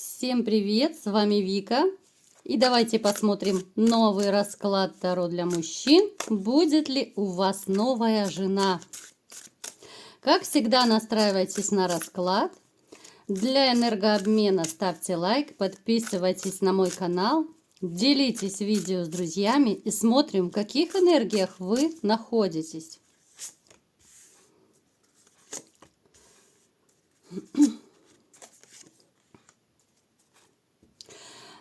Всем привет, с вами Вика. И давайте посмотрим новый расклад Таро для мужчин. Будет ли у вас новая жена? Как всегда, настраивайтесь на расклад. Для энергообмена ставьте лайк, подписывайтесь на мой канал, делитесь видео с друзьями и смотрим, в каких энергиях вы находитесь.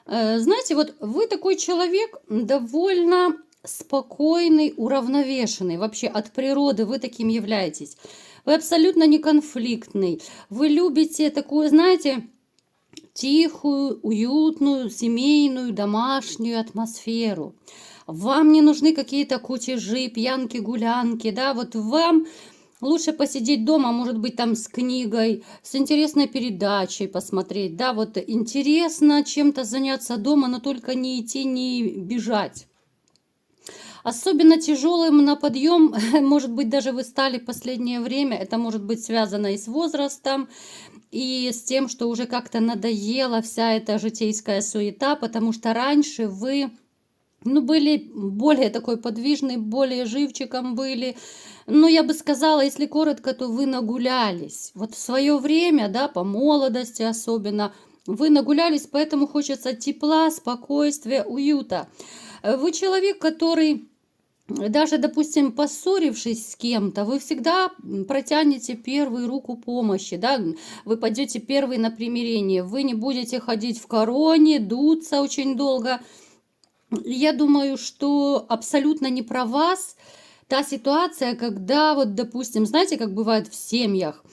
Знаете, вот вы такой человек довольно спокойный, уравновешенный. Вообще от природы вы таким являетесь. Вы абсолютно не конфликтный. Вы любите такую, знаете, тихую, уютную, семейную, домашнюю атмосферу. Вам не нужны какие-то кутежи, пьянки, гулянки, да, вот вам лучше посидеть дома, может быть, там с книгой, с интересной передачей посмотреть, да, вот интересно чем-то заняться дома, но только не идти, не бежать. Особенно тяжелым на подъем, может быть, даже вы стали в последнее время, это может быть связано и с возрастом, и с тем, что уже как-то надоела вся эта житейская суета, потому что раньше вы, были более такой подвижный, более живчиком были. Но я бы сказала, если коротко, то вы нагулялись. Вот в свое время, да, по молодости особенно, вы нагулялись, поэтому хочется тепла, спокойствия, уюта. Вы человек, который даже, допустим, поссорившись с кем-то, вы всегда протянете первую руку помощи, да, вы пойдете первый на примирение, вы не будете ходить в короне, дуться очень долго. Я думаю, что абсолютно не про вас та ситуация, когда вот, допустим, знаете, как бывает в семьях,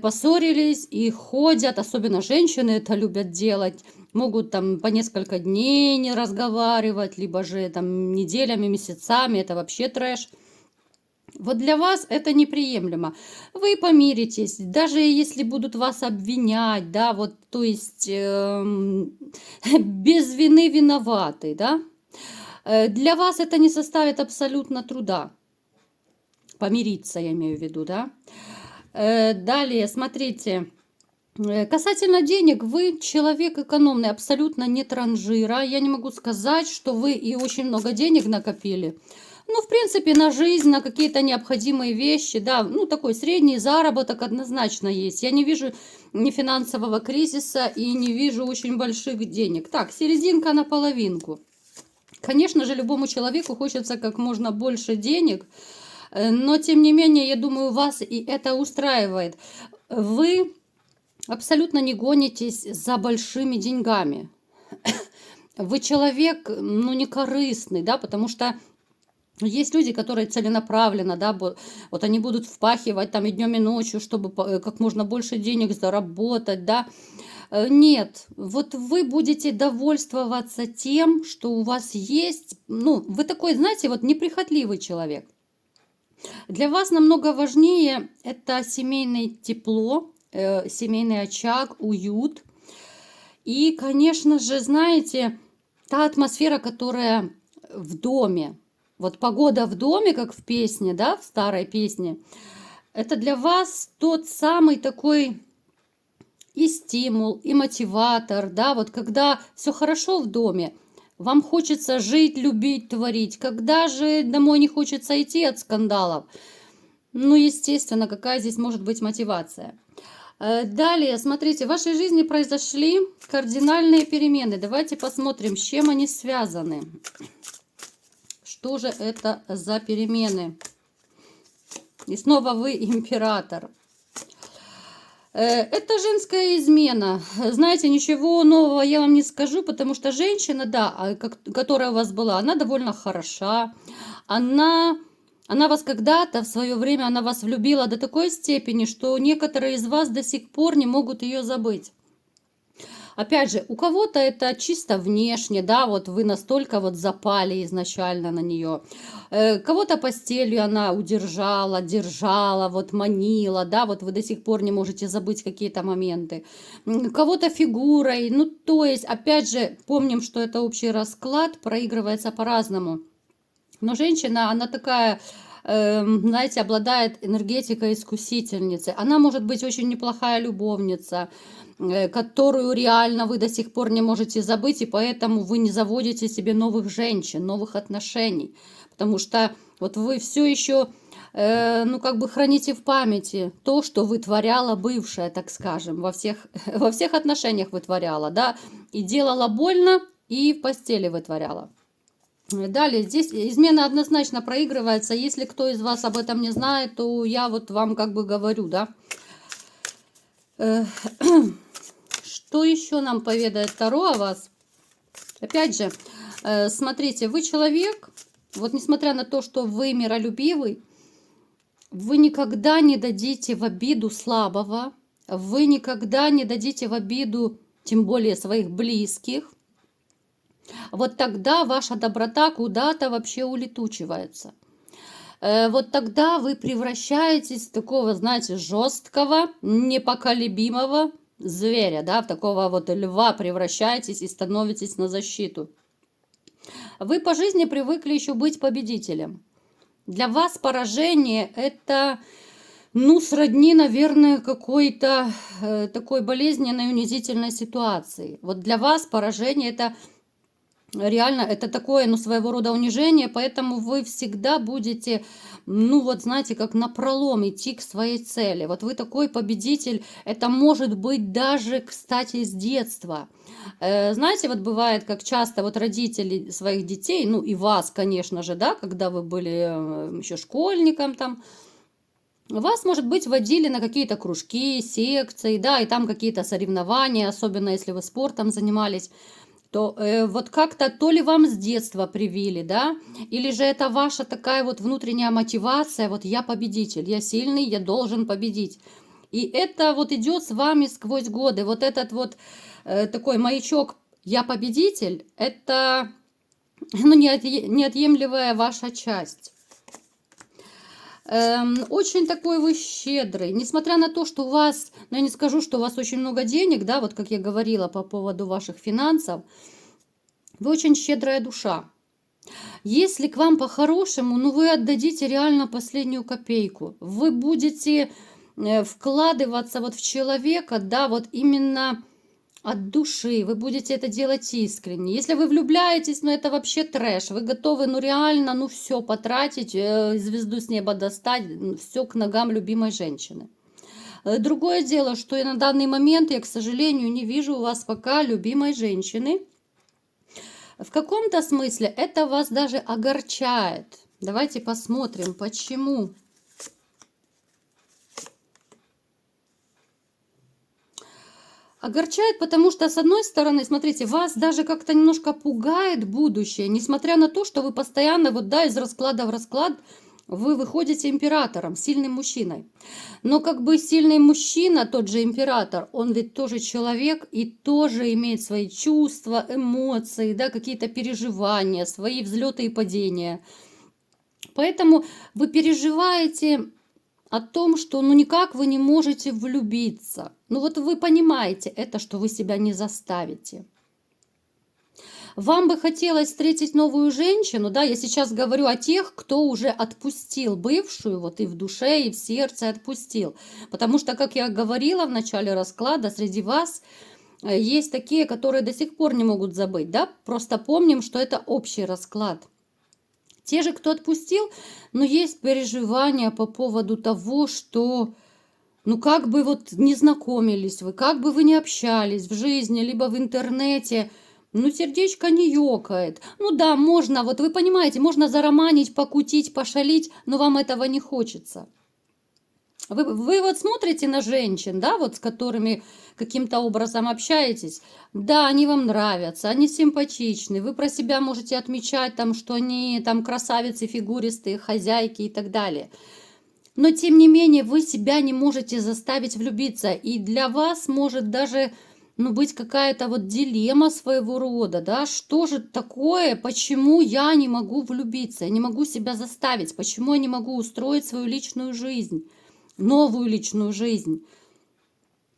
поссорились и ходят, особенно женщины это любят делать, могут там по несколько дней не разговаривать, либо же там неделями, месяцами, это вообще трэш. Вот для вас это неприемлемо. Вы помиритесь, даже если будут вас обвинять, да, вот, то есть без вины виноваты, да. Для вас это не составит абсолютно труда. Помириться, я имею в виду, да. Далее, смотрите. Касательно денег, вы человек экономный, абсолютно не транжира. Я не могу сказать, что вы и очень много денег накопили. Ну, в принципе, на жизнь, на какие-то необходимые вещи, да, ну, такой средний заработок однозначно есть. Я не вижу ни финансового кризиса и не вижу очень больших денег. Так, серединка на половинку. Конечно же, любому человеку хочется как можно больше денег, но, тем не менее, я думаю, вас и это устраивает. Вы абсолютно не гонитесь за большими деньгами. Вы человек, ну, не корыстный, да, потому что есть люди, которые целенаправленно, да, вот они будут впахивать там и днем, и ночью, чтобы как можно больше денег заработать, да. Нет, вот вы будете довольствоваться тем, что у вас есть, ну, вы такой, знаете, вот неприхотливый человек. Для вас намного важнее это семейное тепло, семейный очаг, уют. И, конечно же, знаете, та атмосфера, которая в доме, вот погода в доме, как в песне, да, в старой песне, это для вас тот самый такой и стимул, и мотиватор, да, вот когда все хорошо в доме, вам хочется жить, любить, творить. Когда же домой не хочется идти от скандалов? Ну, естественно, какая здесь может быть мотивация? Далее, смотрите, в вашей жизни произошли кардинальные перемены. Давайте посмотрим, с чем они связаны. Что же это за перемены? И снова вы император. Это женская измена. Знаете, ничего нового я вам не скажу, потому что женщина, да, которая у вас была, она довольно хороша. Она вас когда-то, в свое время, она вас влюбила до такой степени, что некоторые из вас до сих пор не могут ее забыть. Опять же, у кого-то это чисто внешне, да, вот вы настолько вот запали изначально на нее. Кого-то постелью она удержала, держала, вот манила, да, вот вы до сих пор не можете забыть какие-то моменты. Кого-то фигурой, ну, то есть, опять же, помним, что это общий расклад, проигрывается по-разному. Но женщина, она такая знаете, обладает энергетикой искусительницы. Она может быть очень неплохая любовница, которую реально вы до сих пор не можете забыть, и поэтому вы не заводите себе новых женщин, новых отношений. Потому что вот вы все еще, ну, как бы храните в памяти то, что вытворяла бывшая, так скажем, во всех отношениях вытворяла, да, и делала больно, и в постели вытворяла. Далее, здесь измена однозначно проигрывается. Если кто из вас об этом не знает, то я вот вам как бы говорю, да. Что еще нам поведает Таро о вас? Опять же, смотрите, вы человек, вот несмотря на то, что вы миролюбивый, вы никогда не дадите в обиду слабого, вы никогда не дадите в обиду, тем более своих близких. Вот тогда ваша доброта куда-то вообще улетучивается. Вот тогда вы превращаетесь в такого, знаете, жесткого, непоколебимого зверя, да, в такого вот льва превращаетесь и становитесь на защиту. Вы по жизни привыкли еще быть победителем. Для вас поражение это, ну, сродни, наверное, какой-то такой болезненной, унизительной ситуации. Вот для вас поражение это реально, это такое, ну, своего рода унижение, поэтому вы всегда будете, ну, вот знаете, как напролом идти к своей цели. Вот вы такой победитель, это может быть даже, кстати, с детства. Знаете, вот бывает, как часто вот родители своих детей, ну, и вас, конечно же, да, когда вы были еще школьником там, вас, может быть, водили на какие-то кружки, секции, да, и там какие-то соревнования, особенно если вы спортом занимались, то вот как-то то ли вам с детства привили, да, или же это ваша такая вот внутренняя мотивация, вот я победитель, я сильный, я должен победить. И это вот идет с вами сквозь годы. Вот этот вот такой маячок «я победитель» – это, ну, неотъемлемая ваша часть. Очень такой вы щедрый, несмотря на то, что у вас, ну, я не скажу, что у вас очень много денег, да, вот как я говорила по поводу ваших финансов, вы очень щедрая душа. Если к вам по-хорошему, ну, вы отдадите реально последнюю копейку, вы будете вкладываться вот в человека, да, вот именно от души, вы будете это делать искренне. Если вы влюбляетесь, ну это вообще трэш, вы готовы, ну реально, ну все потратить, звезду с неба достать, все к ногам любимой женщины. Другое дело, что и на данный момент я, к сожалению, не вижу у вас пока любимой женщины. В каком-то смысле это вас даже огорчает. Давайте посмотрим, почему. Огорчает, потому что, с одной стороны, смотрите, вас даже как-то немножко пугает будущее, несмотря на то, что вы постоянно, вот да, из расклада в расклад, вы выходите императором, сильным мужчиной. Но как бы сильный мужчина, тот же император, он ведь тоже человек и тоже имеет свои чувства, эмоции, да, какие-то переживания, свои взлеты и падения. Поэтому вы переживаете о том, что ну никак вы не можете влюбиться. Ну вот вы понимаете это, что вы себя не заставите. Вам бы хотелось встретить новую женщину, да, я сейчас говорю о тех, кто уже отпустил бывшую, вот и в душе, и в сердце отпустил. Потому что, как я говорила в начале расклада, среди вас есть такие, которые до сих пор не могут забыть, да, просто помним, что это общий расклад. Те же, кто отпустил, но есть переживания по поводу того, что, ну, как бы вот не знакомились вы, как бы вы не общались в жизни, либо в интернете, ну, сердечко не ёкает. Ну да, можно, вот вы понимаете, можно зароманить, покутить, пошалить, но вам этого не хочется. Вы вот смотрите на женщин, да, вот с которыми каким-то образом общаетесь, да, они вам нравятся, они симпатичны, вы про себя можете отмечать там, что они там красавицы, фигуристые, хозяйки и так далее. Но тем не менее вы себя не можете заставить влюбиться, и для вас может даже, ну, быть какая-то вот дилемма своего рода, да, что же такое, почему я не могу влюбиться, я не могу себя заставить, почему я не могу устроить свою личную жизнь. Новую личную жизнь.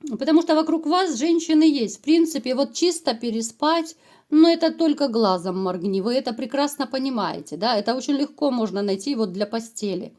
Потому что вокруг вас женщины есть. В принципе, вот чисто переспать, Но это только глазом моргни, вы это прекрасно понимаете, да, это очень легко можно найти вот для постели.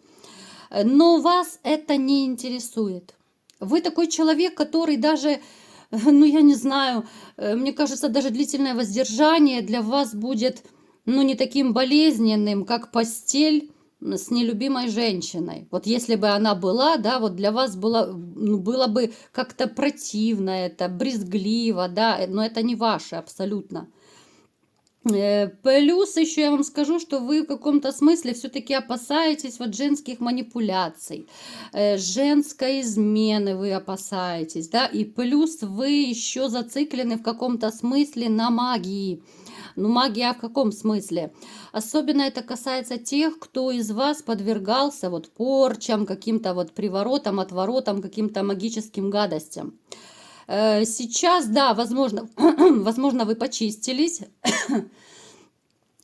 Но вас это не интересует. Вы такой человек, который даже, ну я не знаю, мне кажется, даже длительное воздержание для вас будет, ну не таким болезненным, как постель с нелюбимой женщиной. Вот если бы она была, да, вот для вас было, ну, было бы как-то противно это, брезгливо, да, но это не ваше абсолютно. Плюс еще я вам скажу, что вы в каком-то смысле все-таки опасаетесь вот женских манипуляций, женской измены вы опасаетесь, да, и плюс вы еще зациклены в каком-то смысле на магии. Ну, магия в каком смысле? Особенно это касается тех, кто из вас подвергался вот порчам, каким-то вот приворотам, отворотам, каким-то магическим гадостям. Сейчас, да, возможно, возможно, вы почистились,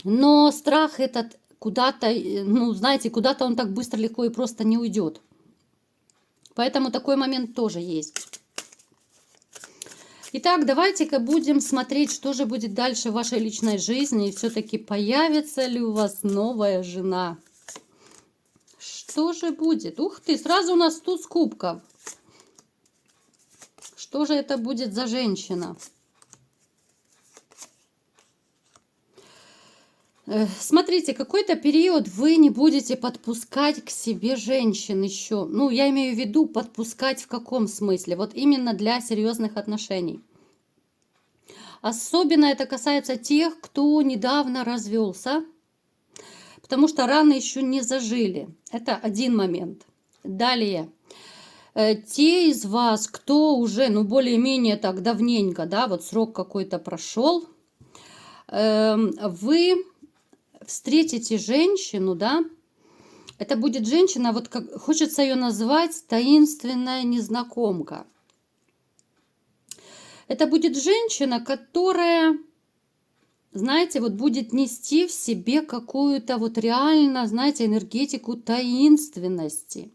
но страх этот куда-то, ну, знаете, куда-то он так быстро, легко и просто не уйдет. Поэтому такой момент тоже есть. Итак, давайте-ка будем смотреть, что же будет дальше в вашей личной жизни. И все-таки появится ли у вас новая жена? Что же будет? Ух ты, сразу у нас туз кубков. Что же это будет за женщина? Смотрите, какой-то период вы не будете подпускать к себе женщин еще. Ну, я имею в виду подпускать в каком смысле? Вот именно для серьезных отношений. Особенно это касается тех, кто недавно развелся, потому что раны еще не зажили. Это один момент. Далее. Те из вас, кто уже, ну, более-менее так давненько, да, вот срок какой-то прошел, вы встретите женщину, да, это будет женщина, вот как хочется ее назвать, таинственная незнакомка. Это будет женщина, которая, знаете, вот будет нести в себе какую-то вот реально, знаете, энергетику таинственности.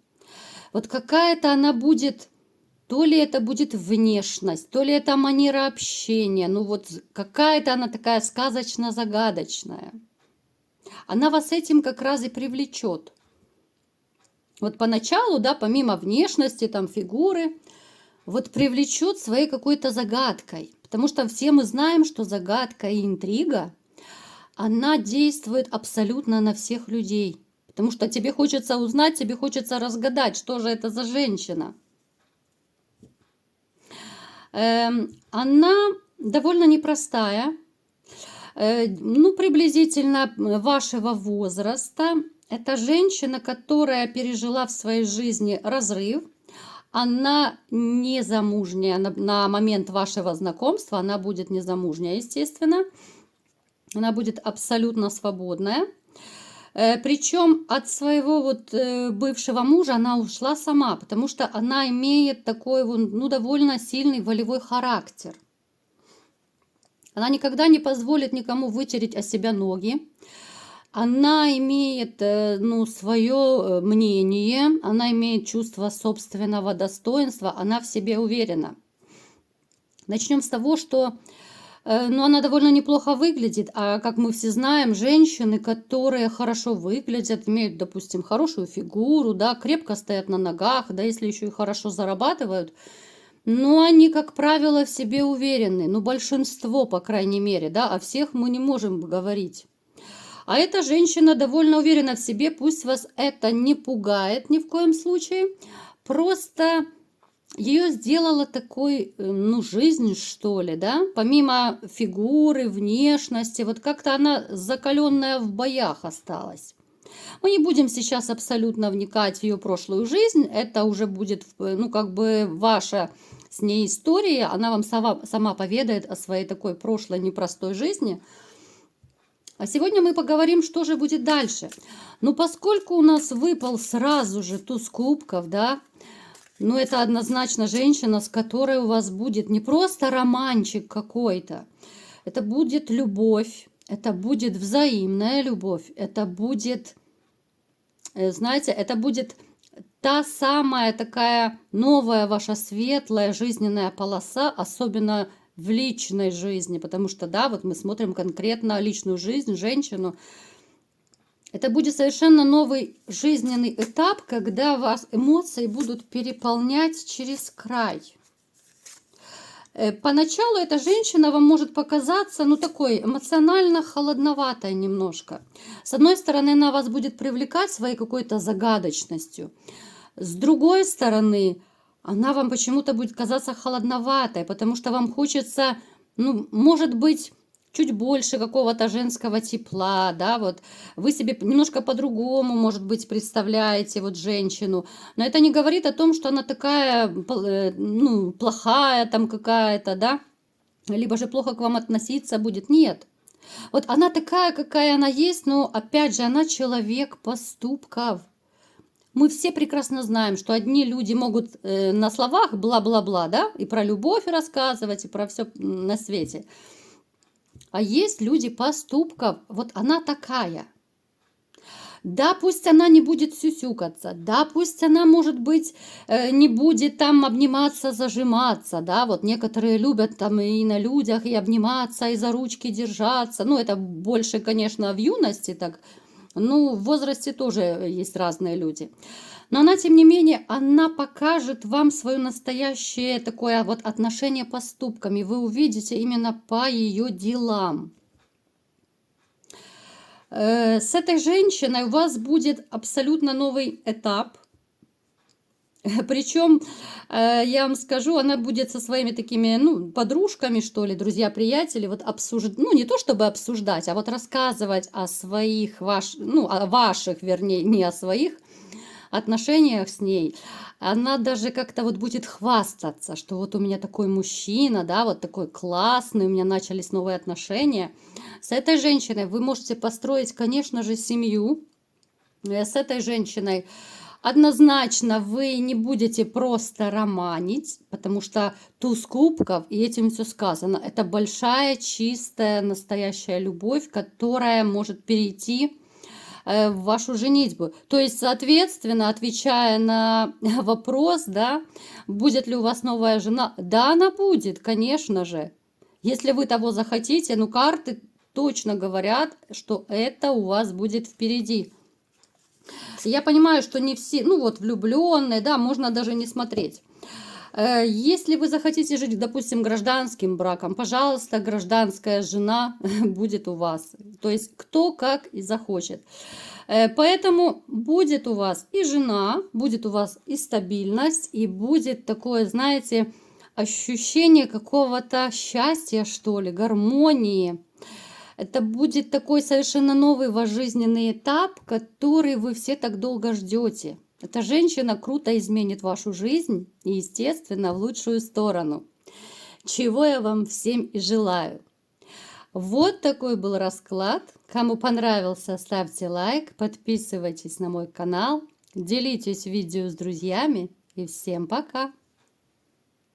Вот какая-то она будет, то ли это будет внешность, то ли это манера общения, ну вот какая-то она такая сказочно-загадочная. Она вас этим как раз и привлечет. Вот поначалу, да, помимо внешности, там, фигуры, вот привлечет своей какой-то загадкой. Потому что все мы знаем, что загадка и интрига, она действует абсолютно на всех людей. Потому что тебе хочется узнать, тебе хочется разгадать, что же это за женщина. Она довольно непростая, ну, приблизительно вашего возраста. Это женщина, которая пережила в своей жизни разрыв. Она не замужняя на момент вашего знакомства, она будет не замужняя, естественно. Она будет абсолютно свободная. Причем от своего вот бывшего мужа она ушла сама, потому что она имеет такой, ну, довольно сильный волевой характер. Она никогда не позволит никому вытереть о себя ноги. Она имеет, ну, свое мнение, она имеет чувство собственного достоинства, она в себе уверена. Начнем с того, что, ну, она довольно неплохо выглядит, а как мы все знаем, женщины, которые хорошо выглядят, имеют, допустим, хорошую фигуру, да, крепко стоят на ногах, да, если еще и хорошо зарабатывают, но они, как правило, в себе уверены, ну, большинство, по крайней мере, да, о всех мы не можем говорить. А эта женщина довольно уверена в себе, пусть вас это не пугает ни в коем случае, просто ее сделала такой, ну, жизнь, что ли, да, помимо фигуры, внешности, вот как-то она закаленная в боях осталась. Мы не будем сейчас абсолютно вникать в ее прошлую жизнь, это уже будет, ну, как бы ваша с ней история, она вам сама поведает о своей такой прошлой непростой жизни. А сегодня мы поговорим, что же будет дальше. Ну, поскольку у нас выпал сразу же туз кубков, да, ну, это однозначно женщина, с которой у вас будет не просто романчик какой-то, это будет любовь, это будет взаимная любовь, это будет, знаете, это будет та самая такая новая ваша светлая жизненная полоса, особенно в личной жизни, потому что, да, вот мы смотрим конкретно личную жизнь, женщину. Это будет совершенно новый жизненный этап, когда вас эмоции будут переполнять через край. Поначалу эта женщина вам может показаться, ну, такой эмоционально холодноватой немножко. С одной стороны, она вас будет привлекать своей какой-то загадочностью. С другой стороны, она вам почему-то будет казаться холодноватой, потому что вам хочется, ну, может быть, чуть больше какого-то женского тепла, да, вот вы себе немножко по-другому, может быть, представляете вот женщину, но это не говорит о том, что она такая, ну, плохая там какая-то, да, либо же плохо к вам относиться будет, нет. Вот она такая, какая она есть, но опять же, она человек поступков. Мы все прекрасно знаем, что одни люди могут на словах бла-бла-бла, да, и про любовь рассказывать, и про все на свете. А есть люди поступков. Вот она такая. Да, пусть она не будет сюсюкаться, да, пусть она, может быть, не будет там обниматься, зажиматься, да, вот некоторые любят там и на людях, и обниматься, и за ручки держаться. Ну, это больше, конечно, в юности так. Ну, в возрасте тоже есть разные люди. Но она, тем не менее, она покажет вам свое настоящее такое вот отношение поступками. Вы увидите именно по ее делам. С этой женщиной у вас будет абсолютно новый этап. Причем, я вам скажу, она будет со своими такими, ну, подружками, что ли, друзья-приятели, вот обсуждать, ну, не то чтобы обсуждать, а вот рассказывать о своих, ну, о ваших, вернее, не о своих отношениях с ней. Она даже как-то вот будет хвастаться, что вот у меня такой мужчина, да, вот такой классный, у меня начались новые отношения. С этой женщиной вы можете построить, конечно же, семью. С этой женщиной однозначно вы не будете просто романить, потому что туз кубков, и этим все сказано, это большая, чистая, настоящая любовь, которая может перейти в вашу женитьбу. То есть, соответственно, отвечая на вопрос, да, будет ли у вас новая жена, да, она будет, конечно же. Если вы того захотите, ну, карты точно говорят, что это у вас будет впереди. Я понимаю, что не все, ну вот влюбленные, да, можно даже не смотреть. Если вы захотите жить, допустим, гражданским браком, пожалуйста, гражданская жена будет у вас. То есть кто как и захочет. Поэтому будет у вас и жена, будет у вас и стабильность, и будет такое, знаете, ощущение какого-то счастья, что ли, гармонии. Это будет такой совершенно новый ваш жизненный этап, который вы все так долго ждете. Эта женщина круто изменит вашу жизнь и, естественно, в лучшую сторону. Чего я вам всем и желаю. Вот такой был расклад. Кому понравился, ставьте лайк, подписывайтесь на мой канал, делитесь видео с друзьями и всем пока!